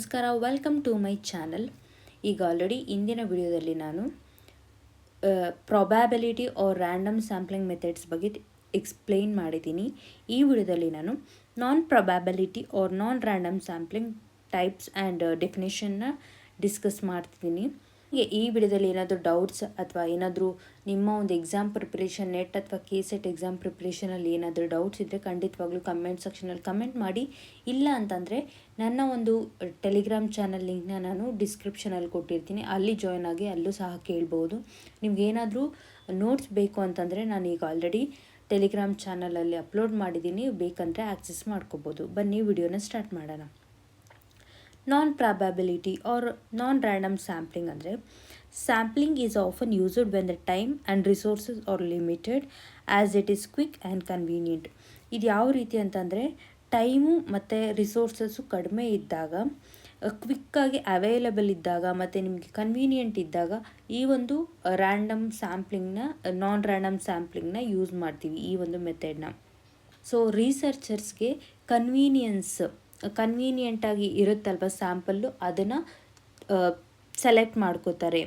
ನಮಸ್ಕಾರ, welcome to my channel. ಈಗ already ಇಂದಿನ ವಿಡಿಯೋದಲ್ಲಿ ನಾನು probability or random sampling methods ಬಗ್ಗೆ ಎಕ್ಸ್ಪ್ಲೈನ್ ಮಾಡಿದ್ದೀನಿ. ಈ ವಿಡಿಯೋದಲ್ಲಿ ನಾನು non probability or non random sampling types and ಡೆಫಿನೇಷನ್ನ ಡಿಸ್ಕಸ್ ಮಾಡ್ತಿದ್ದೀನಿ. ಈ ವಿಡಿಯೋದಲ್ಲಿ ಏನಾದರೂ ಡೌಟ್ಸ್ ಅಥವಾ ಏನಾದರೂ ನಿಮ್ಮ ಒಂದು ಎಕ್ಸಾಮ್ ಪ್ರಿಪ್ರೇಷನ್ ನೆಟ್ ಅಥವಾ KCET ಎಕ್ಸಾಮ್ ಪ್ರಿಪ್ರೇಷನಲ್ಲಿ ಏನಾದರೂ ಡೌಟ್ಸ್ ಇದ್ದರೆ ಖಂಡಿತವಾಗ್ಲೂ ಕಮೆಂಟ್ ಸೆಕ್ಷನಲ್ಲಿ ಕಮೆಂಟ್ ಮಾಡಿ. ಇಲ್ಲ ಅಂತಂದರೆ ನನ್ನ ಒಂದು ಟೆಲಿಗ್ರಾಮ್ ಚಾನಲ್ ಲಿಂಕ್ನ ನಾನು ಡಿಸ್ಕ್ರಿಪ್ಷನಲ್ಲಿ ಕೊಟ್ಟಿರ್ತೀನಿ, ಅಲ್ಲಿ ಜಾಯ್ನ್ ಆಗಿ ಅಲ್ಲೂ ಸಹ ಕೇಳ್ಬೋದು. ನಿಮ್ಗೇನಾದರೂ ನೋಟ್ಸ್ ಬೇಕು ಅಂತಂದರೆ ನಾನು ಈಗ ಆಲ್ರೆಡಿ ಟೆಲಿಗ್ರಾಮ್ ಚಾನಲಲ್ಲಿ ಅಪ್ಲೋಡ್ ಮಾಡಿದ್ದೀನಿ, ಬೇಕಂದರೆ ಆಕ್ಸೆಸ್ ಮಾಡ್ಕೋಬೋದು. ಬನ್ನಿ ವಿಡಿಯೋನ ಸ್ಟಾರ್ಟ್ ಮಾಡೋಣ. Non probability or non random sampling ಅಂದರೆ sampling is often used when the time and resources are limited as it is quick and convenient. ಇದು ಯಾವ ರೀತಿ ಅಂತಂದರೆ ಟೈಮು ಮತ್ತು ರಿಸೋರ್ಸಸ್ಸು ಕಡಿಮೆ ಇದ್ದಾಗ, ಕ್ವಿಕ್ಕಾಗಿ ಅವೈಲಬಲ್ ಇದ್ದಾಗ ಮತ್ತು ನಿಮಗೆ ಕನ್ವೀನಿಯೆಂಟ್ ಇದ್ದಾಗ ಈ ಒಂದು ರ್ಯಾಂಡಮ್ ಸ್ಯಾಂಪ್ಲಿಂಗ್ನ ನಾನ್ ರ್ಯಾಂಡಮ್ ಸ್ಯಾಂಪ್ಲಿಂಗ್ನ ಯೂಸ್ ಮಾಡ್ತೀವಿ, ಈ ಒಂದು ಮೆಥಡ್ನ. ಸೊ ರಿಸರ್ಚರ್ಸ್ಗೆ ಕನ್ವೀನಿಯೆಂಟಾಗಿ ಇರುತ್ತಲ್ವ ಸ್ಯಾಂಪಲ್ಲು, ಅದನ್ನು ಸೆಲೆಕ್ಟ್ ಮಾಡ್ಕೋತಾರೆ.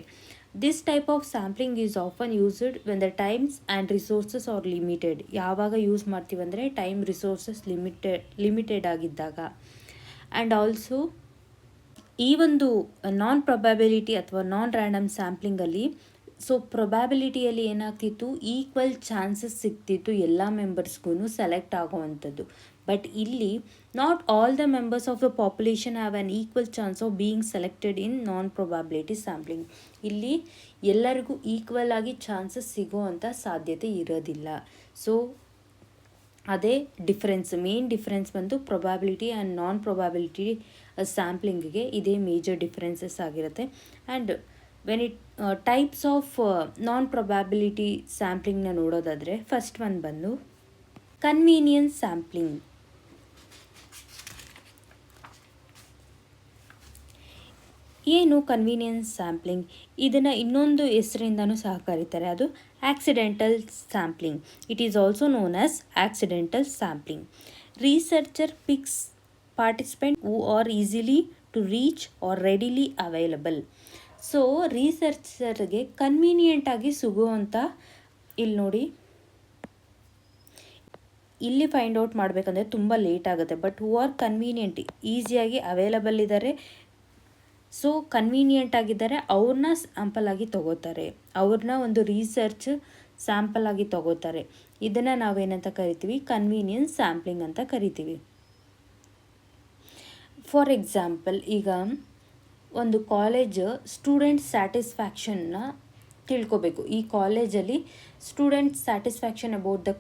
This type of sampling is often used when the times and resources are limited. ಯಾವಾಗ ಯೂಸ್ ಮಾಡ್ತೀವಂದರೆ ಟೈಮ್ ರಿಸೋರ್ಸಸ್ ಲಿಮಿಟೆಡ್ ಆಗಿದ್ದಾಗ. ಆ್ಯಂಡ್ ಆಲ್ಸೋ ಈ ಒಂದು ನಾನ್ ಪ್ರೊಬ್ಯಾಬಿಲಿಟಿ ಅಥವಾ ನಾನ್ ರ್ಯಾಂಡಮ್ ಸ್ಯಾಂಪ್ಲಿಂಗಲ್ಲಿ ಪ್ರೊಬ್ಯಾಬಿಲಿಟಿಯಲ್ಲಿ ಏನಾಗ್ತಿತ್ತು, ಈಕ್ವಲ್ ಚಾನ್ಸಸ್ ಸಿಗ್ತಿತ್ತು ಎಲ್ಲ ಮೆಂಬರ್ಸ್ಗೂ ಸೆಲೆಕ್ಟ್ ಆಗುವಂಥದ್ದು. ಬಟ್ ಇಲ್ಲಿ not all the members of the population have an equal chance of being selected in non probability sampling. ಇಲ್ಲಿ ಎಲ್ಲರಿಗೂ ಈಕ್ವಲ್ ಆಗಿ ಚಾನ್ಸಸ್ ಸಿಗೋವಂಥ ಸಾಧ್ಯತೆ ಇರೋದಿಲ್ಲ. ಸೊ ಅದೇ ಡಿಫ್ರೆನ್ಸ್, ಮೇನ್ ಡಿಫ್ರೆನ್ಸ್ ಬಂದು ಪ್ರೊಬ್ಯಾಬಿಲಿಟಿ ಆ್ಯಂಡ್ ನಾನ್ ಪ್ರೊಬ್ಯಾಬಿಲಿಟಿ ಸ್ಯಾಂಪ್ಲಿಂಗಿಗೆ ಇದೇ ಮೇಜರ್ ಡಿಫ್ರೆನ್ಸಸ್ ಆಗಿರುತ್ತೆ. And when it types of non probability ಸ್ಯಾಂಪ್ಲಿಂಗ್ನ ನೋಡೋದಾದರೆ ಫಸ್ಟ್ ಒನ್ ಬಂದು ಕನ್ವೀನಿಯನ್ಸ್ ಸ್ಯಾಂಪ್ಲಿಂಗ್. ಏನು ಕನ್ವೀನಿಯನ್ಸ್ ಸ್ಯಾಂಪ್ಲಿಂಗ್? ಇದನ್ನು ಇನ್ನೊಂದು ಹೆಸರಿಂದನೂ ಸಹ ಕರೀತಾರೆ, ಅದು accidental sampling. It is also known as accidental sampling. Researcher picks participant who are easily to reach or readily available. So ರಿಸರ್ಚರ್ಗೆ ಕನ್ವೀನಿಯೆಂಟಾಗಿ ಸಿಗುವಂಥ, ಇಲ್ಲಿ ನೋಡಿ, ಇಲ್ಲಿ ಫೈಂಡ್ ಔಟ್ ಮಾಡಬೇಕಂದ್ರೆ ತುಂಬ ಲೇಟ್ ಆಗುತ್ತೆ. ಬಟ್ ಹೂ ಆರ್ ಕನ್ವೀನಿಯೆಂಟ್, ಈಸಿಯಾಗಿ ಅವೈಲಬಲ್ ಇದ್ದಾರೆ, ಸೊ ಕನ್ವೀನಿಯೆಂಟ್ ಆಗಿದ್ದಾರೆ, ಅವ್ರನ್ನ ಸ್ಯಾಂಪಲ್ ಆಗಿ ತಗೋತಾರೆ, ಅವ್ರನ್ನ ಒಂದು ರಿಸರ್ಚ್ ಸ್ಯಾಂಪಲ್ ಆಗಿ ತಗೋತಾರೆ. ಇದನ್ನು ನಾವೇನಂತ ಕರಿತೀವಿ, ಕನ್ವೀನಿಯನ್ಸ್ ಸ್ಯಾಂಪ್ಲಿಂಗ್ ಅಂತ ಕರಿತೀವಿ. ಫಾರ್ ಎಕ್ಸಾಂಪಲ್, ಈಗ ಒಂದು ಕಾಲೇಜ್ ಸ್ಟೂಡೆಂಟ್ ಸ್ಯಾಟಿಸ್ಫ್ಯಾಕ್ಷನ್ನ ತಿಳ್ಕೊಬೇಕು. ಈ ಕಾಲೇಜಲ್ಲಿ student satisfaction about the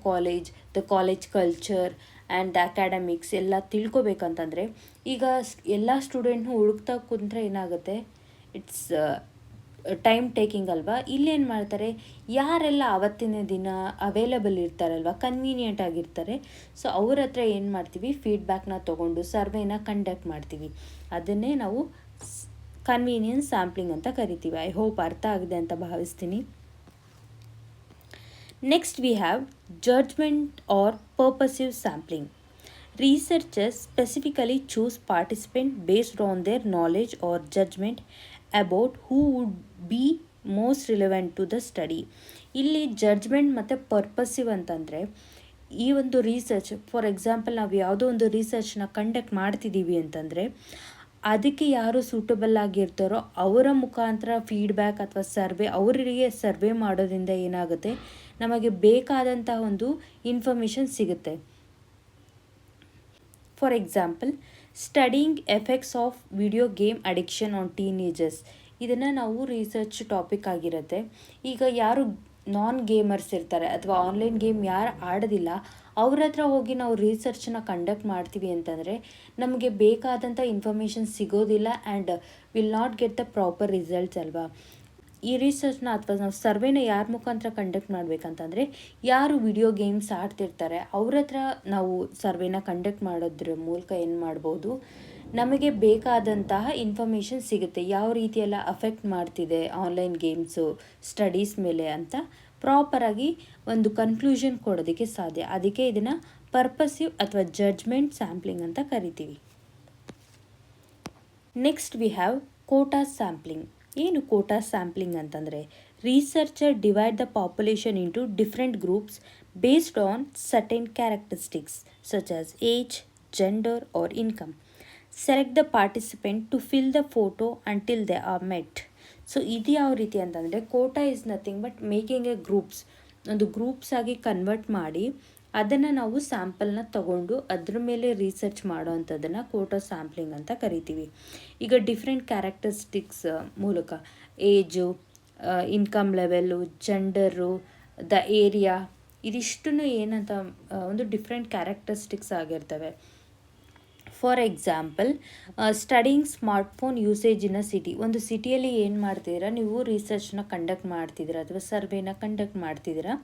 college culture and the academics ಎಲ್ಲ ತಿಳ್ಕೊಬೇಕಂತಂದರೆ ಈಗ ಎಲ್ಲ ಸ್ಟೂಡೆಂಟ್ನು ಹುಡುಕ್ತಾ ಕುಂತ್ರೆ ಏನಾಗುತ್ತೆ, ಇಟ್ಸ್ ಟೈಮ್ ಟೇಕಿಂಗ್ ಅಲ್ವಾ. ಇಲ್ಲೇನು ಮಾಡ್ತಾರೆ, ಯಾರೆಲ್ಲ ಆವತ್ತಿನ ದಿನ ಅವೈಲಬಲ್ ಇರ್ತಾರಲ್ವ, ಕನ್ವೀನಿಯೆಂಟ್ ಆಗಿರ್ತಾರೆ, ಸೊ ಅವ್ರ ಹತ್ರ ಏನು ಮಾಡ್ತೀವಿ, ಫೀಡ್ಬ್ಯಾಕ್ನ ತೊಗೊಂಡು ಸರ್ವೇನ ಕಂಡಕ್ಟ್ ಮಾಡ್ತೀವಿ. ಅದನ್ನೇ ನಾವು ಕನ್ವೀನಿಯನ್ಸ್ ಸ್ಯಾಂಪ್ಲಿಂಗ್ ಅಂತ ಕರಿತೀವಿ. ಐ ಹೋಪ್ ಅರ್ಥ ಆಗಿದೆ ಅಂತ ಭಾವಿಸ್ತೀನಿ. Next we have judgement or purposive sampling. Researchers specifically choose participants based on their knowledge or judgment about who would be most relevant to the study. ಇಲ್ಲಿ ಜಡ್ಜ್ಮೆಂಟ್ ಮತ್ತು ಪರ್ಪಸಿವ್ ಅಂತಂದರೆ ಈ ಒಂದು ರಿಸರ್ಚ್, ಫಾರ್ ಎಕ್ಸಾಂಪಲ್ ನಾವು ಯಾವುದೋ ಒಂದು ರಿಸರ್ಚ್ನ ಕಂಡಕ್ಟ್ ಮಾಡ್ತಿದ್ದೀವಿ ಅಂತಂದರೆ ಅದಕ್ಕೆ ಯಾರು ಸೂಟಬಲ್ ಆಗಿರ್ತಾರೋ ಅವರ ಮುಖಾಂತರ ಫೀಡ್ಬ್ಯಾಕ್ ಅಥವಾ ಅವರಿಗೆ ಸರ್ವೆ ಮಾಡೋದ್ರಿಂದ ಏನಾಗುತ್ತೆ, ನಮಗೆ ಬೇಕಾದಂಥ ಒಂದು ಇನ್ಫಾರ್ಮೇಷನ್ ಸಿಗುತ್ತೆ. For example, studying effects of video game addiction on teenagers. ಇದನ್ನು ನಾವು ರಿಸರ್ಚ್ ಟಾಪಿಕ್ ಆಗಿರುತ್ತೆ. ಈಗ ಯಾರು ನಾನ್ ಗೇಮರ್ಸ್ ಇರ್ತಾರೆ ಅಥವಾ ಆನ್ಲೈನ್ ಗೇಮ್ ಯಾರು ಆಡೋದಿಲ್ಲ, ಅವ್ರ ಹತ್ರ ಹೋಗಿ ನಾವು ರಿಸರ್ಚನ್ನ ಕಂಡಕ್ಟ್ ಮಾಡ್ತೀವಿ ಅಂತಂದರೆ ನಮಗೆ ಬೇಕಾದಂಥ ಇನ್ಫಾರ್ಮೇಷನ್ ಸಿಗೋದಿಲ್ಲ and will not get the proper results ಅಲ್ವಾ. ಈ ರಿಸರ್ಚ್ನ ಅಥವಾ ನಾವು ಸರ್ವೇನ ಯಾರ ಮುಖಾಂತರ ಕಂಡಕ್ಟ್ ಮಾಡಬೇಕಂತಂದರೆ ಯಾರು ವಿಡಿಯೋ ಗೇಮ್ಸ್ ಆಡ್ತಿರ್ತಾರೆ ಅವ್ರ ಹತ್ರ ನಾವು ಸರ್ವೇನ ಕಂಡಕ್ಟ್ ಮಾಡೋದ್ರ ಮೂಲಕ ಏನು ಮಾಡ್ಬೋದು, ನಮಗೆ ಬೇಕಾದಂತಹ ಇನ್ಫಾರ್ಮೇಷನ್ ಸಿಗುತ್ತೆ, ಯಾವ ರೀತಿಯೆಲ್ಲ ಅಫೆಕ್ಟ್ ಮಾಡ್ತಿದೆ ಆನ್ಲೈನ್ ಗೇಮ್ಸು ಸ್ಟಡೀಸ್ ಮೇಲೆ ಅಂತ ಪ್ರಾಪರಾಗಿ ಒಂದು ಕನ್ಕ್ಲೂಷನ್ ಕೊಡೋದಕ್ಕೆ ಸಾಧ್ಯ. ಅದಕ್ಕೆ ಇದನ್ನು ಪರ್ಪಸಿವ್ ಅಥವಾ ಜಡ್ಜ್ಮೆಂಟ್ ಸ್ಯಾಂಪ್ಲಿಂಗ್ ಅಂತ ಕರಿತೀವಿ. Next we have quota sampling. ಏನು ಕೋಟಾ ಸ್ಯಾಂಪ್ಲಿಂಗ್ ಅಂತಂದರೆ, researcher divide the population into different groups based on certain characteristics such as age, gender or income. Select the participant to fill the photo until they are met. So ಇದು ಯಾವ ರೀತಿ ಅಂತಂದರೆ, quota is nothing but making a groups, ಒಂದು groups ಆಗಿ convert ಮಾಡಿ ಅದನ್ನು ನಾವು ಸ್ಯಾಂಪಲ್ನ ತಗೊಂಡು ಅದ್ರ ಮೇಲೆ ರಿಸರ್ಚ್ ಮಾಡೋ ಅಂಥದ್ದನ್ನು ಕೋಟಾ ಸ್ಯಾಂಪ್ಲಿಂಗ್ ಅಂತ ಕರಿತೀವಿ. ಈಗ ಡಿಫ್ರೆಂಟ್ ಕ್ಯಾರೆಕ್ಟರಿಸ್ಟಿಕ್ಸ್ ಮೂಲಕ age, income level, gender, the area, ಇದಿಷ್ಟನ್ನು ಏನಂತ ಒಂದು ಡಿಫ್ರೆಂಟ್ ಕ್ಯಾರೆಕ್ಟರಿಸ್ಟಿಕ್ಸ್ ಆಗಿರ್ತವೆ. For example, studying smartphone usage in a city. ಒಂದು ಸಿಟಿಯಲ್ಲಿ ಏನು ಮಾಡ್ತಿದ್ದೀರಾ, ನೀವು ರಿಸರ್ಚ್ನ ಕಂಡಕ್ಟ್ ಮಾಡ್ತಿದ್ದೀರಾ ಅಥವಾ ಸರ್ವೇನ ಕಂಡಕ್ಟ್ ಮಾಡ್ತಿದ್ದೀರಾ.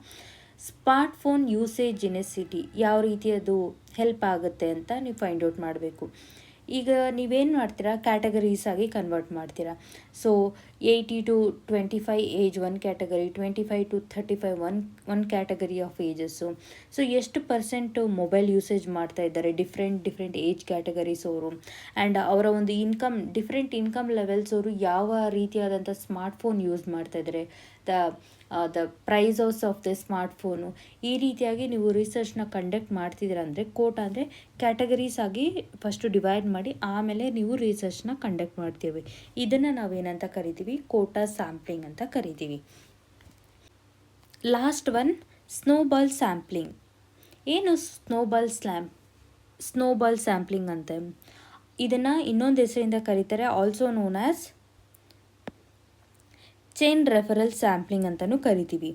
Smartphone usage in a city ಯಾವ ರೀತಿ ಅದು ಹೆಲ್ಪ್ ಆಗುತ್ತೆ ಅಂತ ನೀವು ಫೈಂಡ್ ಔಟ್ ಮಾಡಬೇಕು. ಈಗ ನೀವೇನು ಮಾಡ್ತೀರಾ, ಕ್ಯಾಟಗರೀಸ್ ಆಗಿ ಕನ್ವರ್ಟ್ ಮಾಡ್ತೀರಾ. So 80 to 25 age one category, 25 to 35 one category of ages. So ಎಷ್ಟು ಪರ್ಸೆಂಟು ಮೊಬೈಲ್ ಯೂಸೇಜ್ ಮಾಡ್ತಾ ಇದ್ದಾರೆ ಡಿಫ್ರೆಂಟ್ ಏಜ್ ಕ್ಯಾಟಗರೀಸ್ ಅವರು, ಆ್ಯಂಡ್ ಅವರ ಒಂದು ಇನ್ಕಮ್, ಡಿಫ್ರೆಂಟ್ ಇನ್ಕಮ್ ಲೆವೆಲ್ಸ್ ಅವರು ಯಾವ ರೀತಿಯಾದಂಥ ಸ್ಮಾರ್ಟ್ಫೋನ್ ಯೂಸ್ ಮಾಡ್ತಾ ಇದ್ದಾರೆ, the prices of the smartphone. ಈ ರೀತಿಯಾಗಿ ನೀವು ರಿಸರ್ಚ್ನ ಕಂಡಕ್ಟ್ ಮಾಡ್ತಿದ್ದೀರ ಅಂದರೆ, ಕೋಟಾ ಅಂದರೆ ಕ್ಯಾಟಗರೀಸ್ ಆಗಿ ಫಸ್ಟು ಡಿವೈಡ್ ಮಾಡಿ ಆಮೇಲೆ ನೀವು ರಿಸರ್ಚ್ನ ಕಂಡಕ್ಟ್ ಮಾಡ್ತೀವಿ. ಇದನ್ನು ನಾವೇನಂತ ಕರಿತೀವಿ, ಕೋಟಾ ಸ್ಯಾಂಪ್ಲಿಂಗ್ ಅಂತ ಕರಿತೀವಿ. Last one, snowball sampling. ಏನು ಸ್ನೋಬಾಲ್ ಸ್ಯಾಂಪ್ಲಿಂಗ್ ಅಂತ, ಇದನ್ನು ಇನ್ನೊಂದು ಹೆಸರಿಂದ ಕರೀತಾರೆ, also known as chain referral sampling ಅಂತಲೂ ಕರಿತೀವಿ.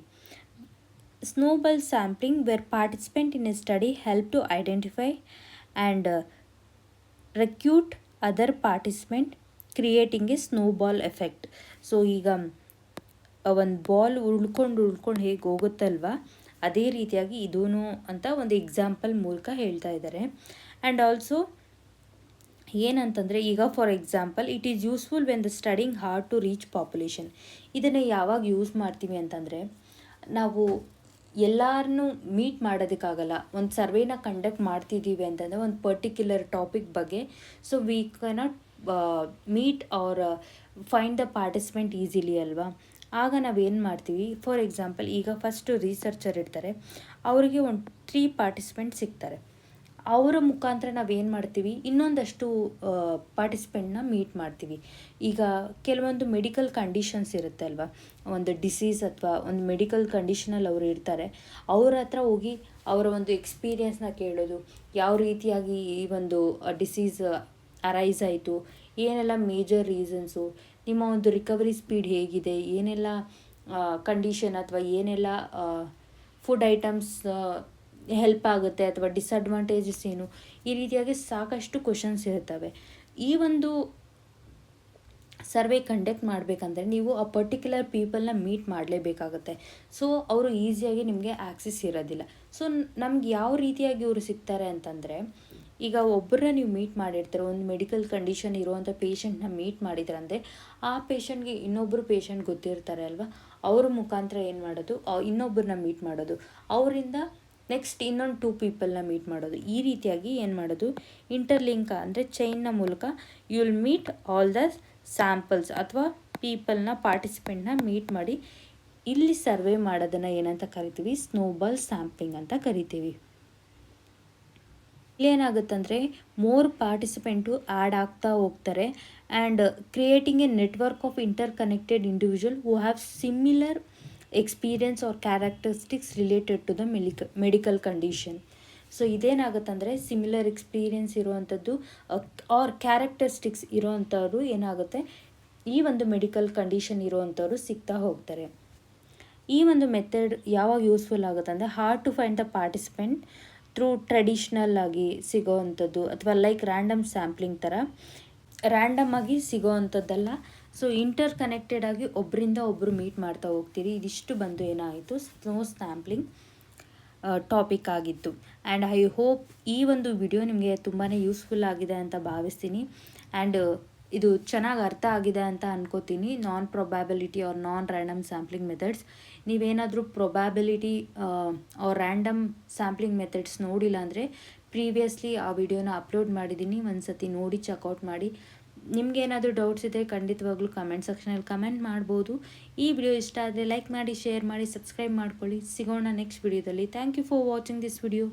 Snowball sampling where participant in a study help to identify and recruit other participant creating a snowball effect. So ಈಗ ಒಂದು ಬಾಲ್ ಉಳ್ಕೊಂಡು ಹೇಗೆ ಹೋಗುತ್ತಲ್ವ, ಅದೇ ರೀತಿಯಾಗಿ ಇದೂ ಅಂತ ಒಂದು ಎಕ್ಸಾಂಪಲ್ ಮೂಲಕ ಹೇಳ್ತಾ ಇದ್ದಾರೆ. ಆ್ಯಂಡ್ ಆಲ್ಸೋ ಏನಂತಂದರೆ, ಈಗ for example, it is useful when the studying hard to reach population. ಇದನ್ನು ಯಾವಾಗ ಯೂಸ್ ಮಾಡ್ತೀವಿ ಅಂತಂದರೆ, ನಾವು ಎಲ್ಲರನ್ನೂ ಮೀಟ್ ಮಾಡೋದಕ್ಕಾಗಲ್ಲ. ಒಂದು ಸರ್ವೇನ ಕಂಡಕ್ಟ್ ಮಾಡ್ತಿದ್ದೀವಿ ಅಂತಂದರೆ ಒಂದು ಪರ್ಟಿಕ್ಯುಲರ್ ಟಾಪಿಕ್ ಬಗ್ಗೆ, so we cannot meet or find the participant easily ಅಲ್ವಾ. ಆಗ ನಾವೇನು ಮಾಡ್ತೀವಿ, ಫಾರ್ ಎಕ್ಸಾಂಪಲ್, ಈಗ ಫಸ್ಟು ರಿಸರ್ಚರ್ ಇರ್ತಾರೆ, ಅವರಿಗೆ ಒಂದು 3 ಪಾರ್ಟಿಸಿಪೆಂಟ್ ಸಿಗ್ತಾರೆ. ಅವರ ಮುಖಾಂತರ ನಾವೇನು ಮಾಡ್ತೀವಿ, ಇನ್ನೊಂದಷ್ಟು ಪಾರ್ಟಿಸಿಪೆಂಟ್ನ ಮೀಟ್ ಮಾಡ್ತೀವಿ. ಈಗ ಕೆಲವೊಂದು ಮೆಡಿಕಲ್ ಕಂಡೀಷನ್ಸ್ ಇರುತ್ತೆ ಅಲ್ವಾ, ಒಂದು ಡಿಸೀಸ್ ಅಥವಾ ಒಂದು ಮೆಡಿಕಲ್ ಕಂಡೀಷನಲ್ಲಿ ಅವರು ಇರ್ತಾರೆ, ಅವ್ರ ಹತ್ರ ಹೋಗಿ ಅವರ ಒಂದು ಎಕ್ಸ್ಪೀರಿಯನ್ಸ್ನ ಕೇಳೋದು, ಯಾವ ರೀತಿಯಾಗಿ ಈ ಒಂದು ಡಿಸೀಸ್ ಅರೈಸ್ ಆಯಿತು, ಏನೆಲ್ಲ ಮೇಜರ್ ರೀಸನ್ಸು, ನಿಮ್ಮ ಒಂದು ರಿಕವರಿ ಸ್ಪೀಡ್ ಹೇಗಿದೆ, ಏನೆಲ್ಲ ಕಂಡೀಷನ್ ಅಥವಾ ಏನೆಲ್ಲ ಫುಡ್ ಐಟಮ್ಸ್ ಹೆಲ್ಪ್ ಆಗುತ್ತೆ ಅಥವಾ ಡಿಸ್ಅಡ್ವಾಂಟೇಜಸ್ ಏನು, ಈ ರೀತಿಯಾಗಿ ಸಾಕಷ್ಟು ಕ್ವಶನ್ಸ್ ಇರ್ತವೆ. ಈ ಒಂದು ಸರ್ವೆ ಕಂಡಕ್ಟ್ ಮಾಡಬೇಕಂದ್ರೆ ನೀವು ಆ ಪರ್ಟಿಕ್ಯುಲರ್ ಪೀಪಲ್ನ ಮೀಟ್ ಮಾಡಲೇಬೇಕಾಗುತ್ತೆ. ಸೊ ಅವರು ಈಸಿಯಾಗಿ ನಿಮಗೆ ಆ್ಯಕ್ಸೆಸ್ ಇರೋದಿಲ್ಲ. ಸೊ ನಮ್ಗೆ ಯಾವ ರೀತಿಯಾಗಿ ಇವರು ಸಿಗ್ತಾರೆ ಅಂತಂದರೆ, ಈಗ ಒಬ್ಬರನ್ನ ನೀವು ಮೀಟ್ ಮಾಡಿರ್ತಾರೆ, ಒಂದು ಮೆಡಿಕಲ್ ಕಂಡೀಷನ್ ಇರುವಂಥ ಪೇಷಂಟ್ನ ಮೀಟ್ ಮಾಡಿದ್ರಂದರೆ ಆ ಪೇಷಂಟ್ಗೆ ಇನ್ನೊಬ್ಬರು ಪೇಷಂಟ್ ಗೊತ್ತಿರ್ತಾರೆ ಅಲ್ವಾ, ಅವ್ರ ಮುಖಾಂತರ ಏನು ಮಾಡೋದು, ಇನ್ನೊಬ್ಬರನ್ನ ಮೀಟ್ ಮಾಡೋದು, ಅವರಿಂದ ನೆಕ್ಸ್ಟ್ ಇನ್ನೊಂದು 2 ಪೀಪಲ್ನ ಮೀಟ್ ಮಾಡೋದು. ಈ ರೀತಿಯಾಗಿ ಏನು ಮಾಡೋದು, ಇಂಟರ್ಲಿಂಕ್ ಅಂದರೆ ಚೈನ್ನ ಮೂಲಕ you will meet all the samples ಅಥವಾ ಪೀಪಲ್ನ, ಪಾರ್ಟಿಸಿಪೆಂಟ್ನ ಮೀಟ್ ಮಾಡಿ ಇಲ್ಲಿ ಸರ್ವೆ ಮಾಡೋದನ್ನು ಏನಂತ ಕರಿತೀವಿ, ಸ್ನೋಬಾಲ್ ಸ್ಯಾಂಪ್ಲಿಂಗ್ ಅಂತ ಕರಿತೀವಿ. ಇಲ್ಲೇನಾಗುತ್ತಂದರೆ ಮೋರ್ ಪಾರ್ಟಿಸಿಪೆಂಟು ಆ್ಯಡ್ ಆಗ್ತಾ ಹೋಗ್ತಾರೆ and creating a network of interconnected individual who have similar experience or characteristics related to the medical condition. So ಇದೇನಾಗುತ್ತಂದರೆ, ಸಿಮಿಲರ್ ಎಕ್ಸ್ಪೀರಿಯನ್ಸ್ ಇರುವಂಥದ್ದು ಆರ್ ಕ್ಯಾರೆಕ್ಟರಿಸ್ಟಿಕ್ಸ್ ಇರೋವಂಥವ್ರು ಏನಾಗುತ್ತೆ, ಈ ಒಂದು ಮೆಡಿಕಲ್ ಕಂಡೀಷನ್ ಇರೋವಂಥವ್ರು ಸಿಗ್ತಾ ಹೋಗ್ತಾರೆ. ಈ ಒಂದು ಮೆಥಡ್ ಯಾವಾಗ ಯೂಸ್ಫುಲ್ ಆಗುತ್ತೆ ಅಂದರೆ, hard to find the participant through traditional ಆಗಿ ಸಿಗೋವಂಥದ್ದು ಅಥವಾ ಲೈಕ್ ರ್ಯಾಂಡಮ್ ಸ್ಯಾಂಪ್ಲಿಂಗ್ ಥರ ರ್ಯಾಂಡಮ್ ಆಗಿ ಸಿಗೋವಂಥದ್ದಲ್ಲ. ಸೊ ಇಂಟರ್ ಕನೆಕ್ಟೆಡ್ ಆಗಿ ಒಬ್ಬರಿಂದ ಒಬ್ಬರು ಮೀಟ್ ಮಾಡ್ತಾ ಹೋಗ್ತೀರಿ. ಇದಿಷ್ಟು ಬಂದು ಏನಾಯಿತು, ಸ್ನೋ ಸ್ಯಾಂಪ್ಲಿಂಗ್ ಟಾಪಿಕ್ ಆಗಿತ್ತು. ಆ್ಯಂಡ್ ಐ ಹೋಪ್ ಈ ಒಂದು ವಿಡಿಯೋ ನಿಮಗೆ ತುಂಬಾ ಯೂಸ್ಫುಲ್ ಆಗಿದೆ ಅಂತ ಭಾವಿಸ್ತೀನಿ. ಆ್ಯಂಡ್ ಇದು ಚೆನ್ನಾಗಿ ಅರ್ಥ ಆಗಿದೆ ಅಂತ ಅನ್ಕೋತೀನಿ. Non probability or non random sampling methods, ನೀವೇನಾದರೂ probability or random sampling methods ನೋಡಿಲ್ಲ ಅಂದರೆ ಪ್ರೀವಿಯಸ್ಲಿ ಆ ವಿಡಿಯೋನ ಅಪ್ಲೋಡ್ ಮಾಡಿದ್ದೀನಿ, ಒಂದು ಸತಿ ನೋಡಿ ಚೆಕ್ಔಟ್ ಮಾಡಿ. ನಿಮಗೇನಾದರೂ ಡೌಟ್ಸ್ ಇದ್ದರೆ ಖಂಡಿತವಾಗ್ಲೂ ಕಮೆಂಟ್ ಸೆಕ್ಷನಲ್ಲಿ ಕಮೆಂಟ್ ಮಾಡ್ಬೋದು. ಈ ವಿಡಿಯೋ ಇಷ್ಟ ಆದರೆ ಲೈಕ್ ಮಾಡಿ, ಶೇರ್ ಮಾಡಿ, ಸಬ್ಸ್ಕ್ರೈಬ್ ಮಾಡ್ಕೊಳ್ಳಿ. ಸಿಗೋಣ ನೆಕ್ಸ್ಟ್ ವಿಡಿಯೋದಲ್ಲಿ. Thank you for watching this video.